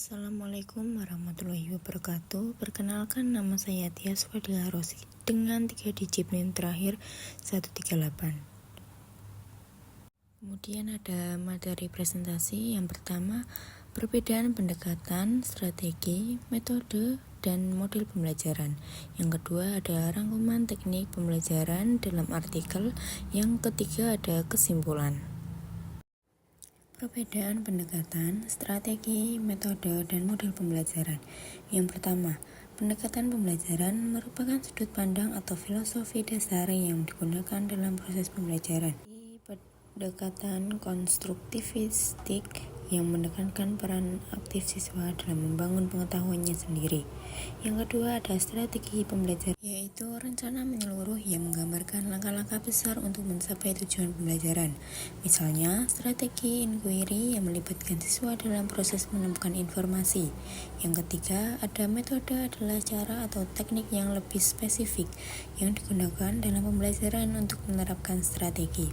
Assalamualaikum warahmatullahi wabarakatuh. Perkenalkan, nama saya Tias Fadila Rosi dengan 3 digit NIM terakhir 138. Kemudian ada materi presentasi. Yang pertama, perbedaan pendekatan, strategi, metode, dan model pembelajaran. Yang kedua ada rangkuman teknik pembelajaran dalam artikel. Yang ketiga ada kesimpulan. Perbedaan pendekatan, strategi, metode, dan model pembelajaran. Yang pertama, pendekatan pembelajaran merupakan sudut pandang atau filosofi dasar yang digunakan dalam proses pembelajaran. Pendekatan konstruktivistik yang menekankan peran aktif siswa dalam membangun pengetahuannya sendiri. Yang kedua ada strategi pembelajaran, yaitu rencana menyeluruh yang menggambarkan langkah-langkah besar untuk mencapai tujuan pembelajaran. Misalnya, strategi inquiry yang melibatkan siswa dalam proses menemukan informasi. Yang ketiga, ada metode adalah cara atau teknik yang lebih spesifik yang digunakan dalam pembelajaran untuk menerapkan strategi.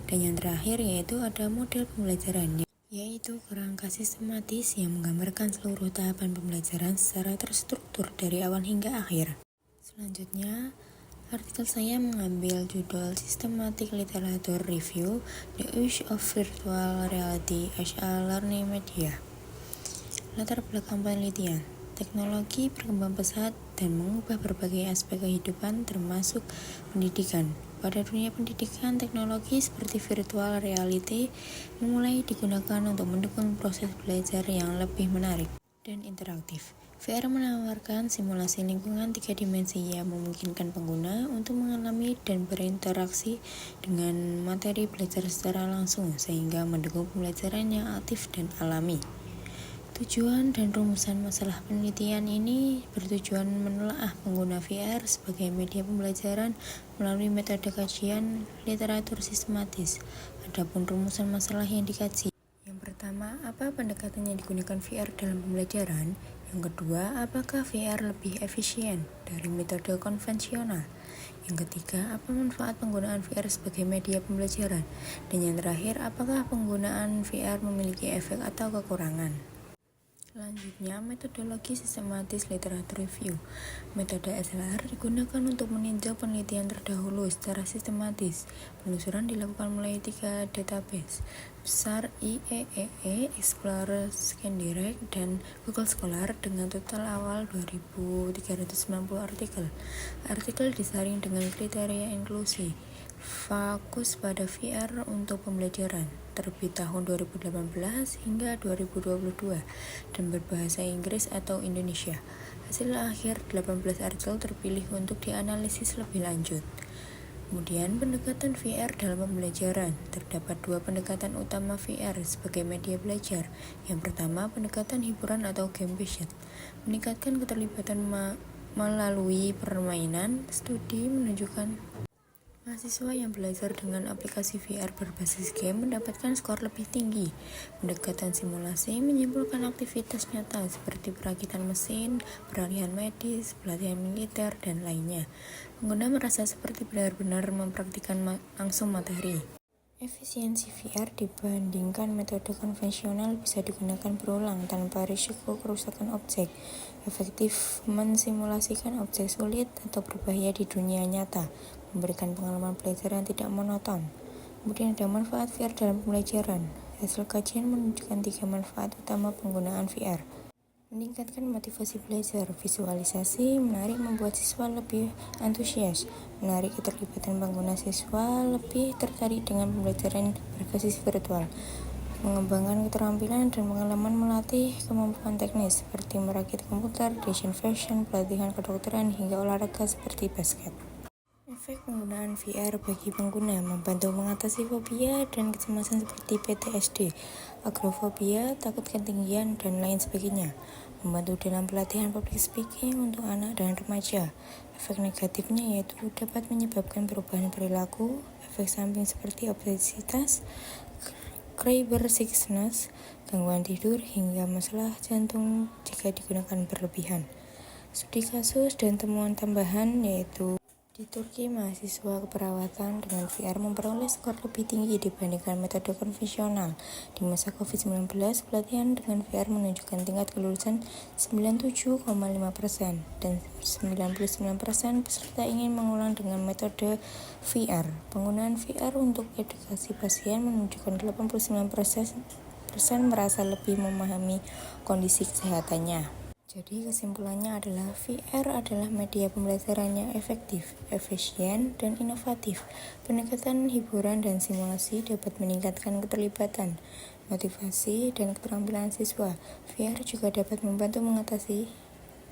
Dan yang terakhir yaitu ada model pembelajaran, yaitu kerangka sistematis yang menggambarkan seluruh tahapan pembelajaran secara terstruktur dari awal hingga akhir. Selanjutnya, artikel saya mengambil judul Systematic Literature Review, The Use of Virtual Reality as a Learning Media. Latar belakang penelitian, teknologi berkembang pesat dan mengubah berbagai aspek kehidupan termasuk pendidikan. Pada dunia pendidikan, teknologi seperti virtual reality mulai digunakan untuk mendukung proses belajar yang lebih menarik dan interaktif. VR menawarkan simulasi lingkungan 3 dimensi yang memungkinkan pengguna untuk mengalami dan berinteraksi dengan materi belajar secara langsung sehingga mendukung pembelajaran yang aktif dan alami. Tujuan dan rumusan masalah penelitian ini bertujuan menelaah pengguna VR sebagai media pembelajaran melalui metode kajian literatur sistematis. Adapun rumusan masalah yang dikaji. Yang pertama, apa pendekatan yang digunakan VR dalam pembelajaran? Yang kedua, apakah VR lebih efisien dari metode konvensional? Yang ketiga, apa manfaat penggunaan VR sebagai media pembelajaran? Dan yang terakhir, apakah penggunaan VR memiliki efek atau kekurangan? Selanjutnya, metodologi sistematis literatur review. Metode SLR digunakan untuk meninjau penelitian terdahulu secara sistematis. Penelusuran dilakukan melalui 3 database besar, IEEE, Explorer, ScanDirect, dan Google Scholar dengan total awal 2.390 artikel. Artikel disaring dengan kriteria inklusi. Fokus pada VR untuk pembelajaran, terbit tahun 2018 hingga 2022 dan berbahasa Inggris atau Indonesia. Hasil akhir 18 artikel terpilih untuk dianalisis lebih lanjut. Kemudian pendekatan VR dalam pembelajaran. Terdapat 2 pendekatan utama VR sebagai media belajar. Yang pertama, pendekatan hiburan atau gamification, meningkatkan keterlibatan melalui permainan. Studi menunjukkan mahasiswa yang belajar dengan aplikasi VR berbasis game mendapatkan skor lebih tinggi. Pendekatan simulasi menyimpulkan aktivitas nyata seperti perakitan mesin, peralihan medis, pelatihan militer, dan lainnya. Pengguna merasa seperti benar-benar mempraktikkan langsung materi. Efisiensi VR dibandingkan metode konvensional bisa digunakan berulang tanpa risiko kerusakan objek. Efektif mensimulasikan objek sulit atau berbahaya di dunia nyata, memberikan pengalaman belajar yang tidak monoton. Kemudian ada manfaat VR dalam pembelajaran. Hasil kajian menunjukkan 3 manfaat utama penggunaan VR. Meningkatkan motivasi belajar, visualisasi menarik membuat siswa lebih antusias, menarik keterlibatan pengguna siswa lebih tertarik dengan pembelajaran berbasis virtual, mengembangkan keterampilan dan pengalaman melatih kemampuan teknis seperti merakit komputer, desain fashion, pelatihan kedokteran, hingga olahraga seperti basket. Efek penggunaan VR bagi pengguna membantu mengatasi fobia dan kecemasan seperti PTSD, agrofobia, takut ketinggian, dan lain sebagainya. Membantu dalam pelatihan public speaking untuk anak dan remaja. Efek negatifnya yaitu dapat menyebabkan perubahan perilaku, efek samping seperti obesitas, Krabber sickness, gangguan tidur, hingga masalah jantung jika digunakan berlebihan. Studi kasus dan temuan tambahan yaitu Di Turki, mahasiswa keperawatan dengan VR memperoleh skor lebih tinggi dibandingkan metode konvensional. Di masa COVID-19, pelatihan dengan VR menunjukkan tingkat kelulusan 97,5% dan 99% peserta ingin mengulang dengan metode VR. Penggunaan VR untuk edukasi pasien menunjukkan 89% merasa lebih memahami kondisi kesehatannya. Jadi kesimpulannya adalah VR adalah media pembelajaran yang efektif, efisien, dan inovatif. Pendekatan hiburan dan simulasi dapat meningkatkan keterlibatan, motivasi, dan keterampilan siswa. VR juga dapat membantu mengatasi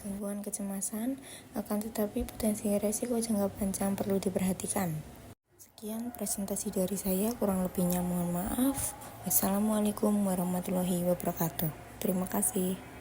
gangguan kecemasan, akan tetapi potensi resiko jangka panjang perlu diperhatikan. Sekian presentasi dari saya, kurang lebihnya mohon maaf. Wassalamualaikum warahmatullahi wabarakatuh. Terima kasih.